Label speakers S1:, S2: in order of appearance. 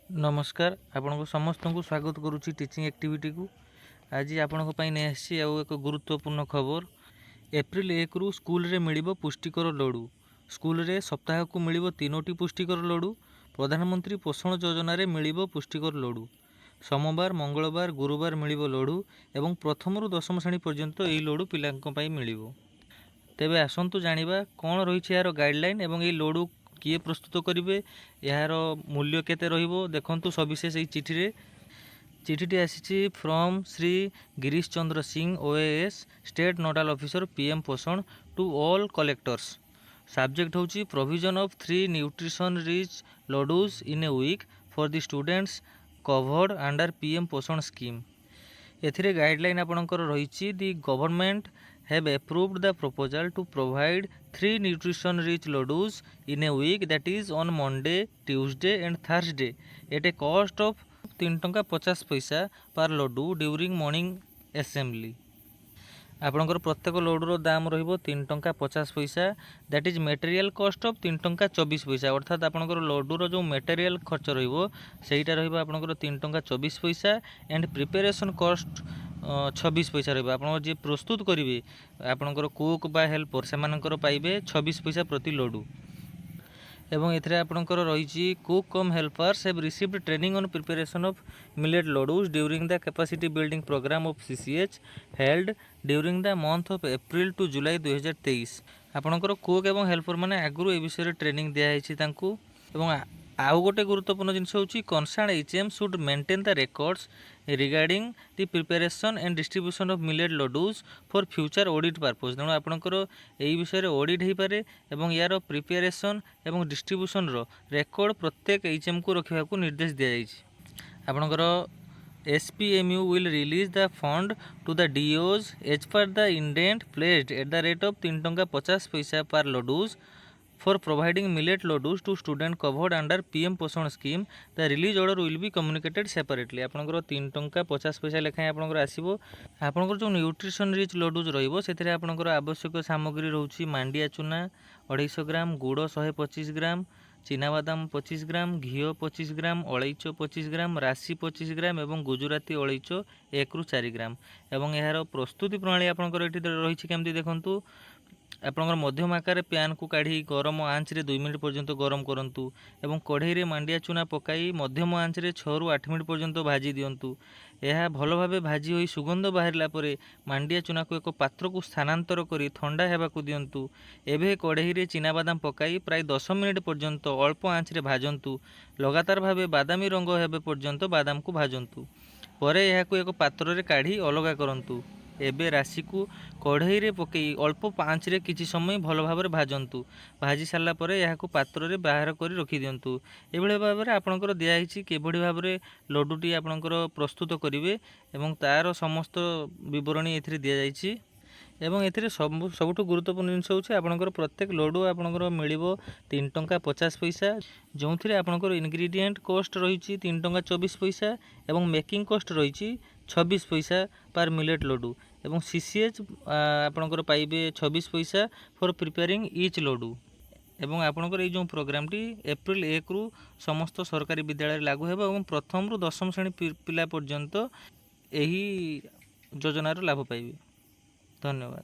S1: नमस्कार आपन समस्त को स्वागत करुच्ची टीचिंग एक्टिविटी को। आज आपण नहीं आसी एक गुरुत्वपूर्ण खबर। एप्रिल 1 रु स्कूल रे मिलिबो पुष्टिकर लडू। स्कूल रे सप्ताह को मिलिबो 3टी पुष्टिकर लडू। प्रधानमंत्री पोषण योजना रे मिलिबो पुष्टिकर लडू। सोमवार मंगलवार गुरुवार मिलिबो लडू एवं प्रथम रु दशम श्रेणी पर्यंत यही लडू पिलांक पई मिलिबो। तेबे आसंतु जानिबा कौन रही यार गाइडलाइन एवं ये लडू किए प्रस्तुत करेंगे, यार मूल्य केते रहिबो देखंतु सविशेष ये चिठीटी आसी from Shri Girish Chandra Singh OAS state nodal officer PM Poshan to all collectors. Subject होची provision of 3 nutrition rich laddoos in a week for the students covered under PM Poshan scheme. एथिरे गाइडलाइन आपणकर रही the government have approved the proposal to provide 3 nutrition rich ladoos in a week, that is on Monday, Tuesday and Thursday at a cost of 3 टंका 50 पैसा पर लडू during morning assembly. आपणकर प्रत्येक लडूर दाम रहिबो 3 टंका 50 पैसा, that is material cost of 3 टंका 24 पैसा। अर्थात आपणकर लडूर जो मटेरियल खर्च रहिबो सेटा रहिबो आपणकर 3 टंका 24 पैसा एंड प्रिपरेशन कॉस्ट 26 पैसा रहिबो। आपण जे प्रस्तुत करिवे आपणकर कुक बा हेल्पर से मानकर पाइबे 26 पैसा प्रति लडू। एवं एथिरे आपणकर रही cook cum helpers have received training on preparation of millet laddoos during the capacity building programme of CCH held during the month of April to July 2023। आपणकर कुक एवं हेल्पर माने आगु ए विषय ट्रेनिंग दिया है तांकू। एवं आउ गोटे गुरुत्वपूर्ण जिनस होची concern HM should maintain the records regarding the preparation and distribution of millet laddoos for future audit purpose. तेणु आपणकर यही विषय ऑडिट हो पारे एवं यार प्रिपरेशन एवं डिस्ट्रीब्यूशन रो रेकॉर्ड प्रत्येक एचएम को रखा निर्देश दिया जायछि। आपणकर SPMU will release the fund to the DOs as per the indent pledged at the rate of 3 टंका 50 पैसा per ladoos for providing millet ladoos to student covered under PM पोषण scheme. The release order will be communicated separately। आपनकर 3 टंका 50 पैसा लेखाएं आपनकर आसीबो। आपनकर जो nutrition rich लडूज रहिबो सेथिरे आपनकर आवश्यक सामग्री रहउची मांडिया चूना 250 ग्राम, गुड़ 125 ग्राम, चीनाबादाम 25 ग्राम, घीओ 25 ग्राम, अलैच 25 ग्राम, राशि 25 ग्राम एवं गुजराती अलैच 1 रु 4 ग्राम। एवं यार प्रस्तुति प्रणाली आपनकर एठी रही केमती देखंतु। आपनकर मध्यम आकार प्यान को काढ़ी गरम आंच रे 2 मिनिट पर्यंत गरम करंतु एवं कढ़ई रे मांडिया चूना पकाई मध्यम आंच रे 6 रु 8 मिनिट पर्यंत भाजी दियंतु। यह भल भाबे भाजी होई सुगंध बाहरला परे मांडिया चूना को एक पात्र को स्थानांतर करी ठंडा हेबाकू दियंतु। एबे कढ़ई रे चीनाबादाम पकाई प्राय 10 मिनिट पर्यंत अल्प आंच रे भाजंतु। लगातार भाबे बादामी रंग हेबे पर्यंत बादाम को भाजंतु। परे यहाकू एक पात्र रे काढ़ी अलगा करंतु। एबे राशि को कढ़ई रे पकई अल्प पांच रे किछि समय भल भाबरे भाजंतु। भाजी सारला परे यहाकू पात्र रे बाहर करी रखि दियंतु। एभଳି भाबरे आपनकर दिया हिछि केभଳି भाबरे लडूटी आपनकर प्रस्तुत करिवे एवं तार समस्त विवरणी एथिरे दिया जाइछि। एवं एथिरे सबुठु गुरुत्वपूर्ण जिनिस होछि आपनकर प्रत्येक लडू आपनकर मिलिबो 3 टंका 50 पैसा, जोंथिरे आपनकर इनग्रेडिएंट कॉस्ट रहिछि 3 टंका 24 पैसा एवं मेकिंग कॉस्ट रहिछि 26 पैसा पर मिलेट लडू एवं सीसीएच आपनकर पाइबे 26 पैसा फॉर प्रिपेयरिंग ईच लडू। एवं आपनकर ए जो प्रोग्रामटी एप्रिल 1 रु समस्त सरकारी विद्यालय लागू हेबो एवं प्रथम रु दशम श्रेणी पिला पर्यंत एही योजनार लाभ पाइबे। धन्यवाद।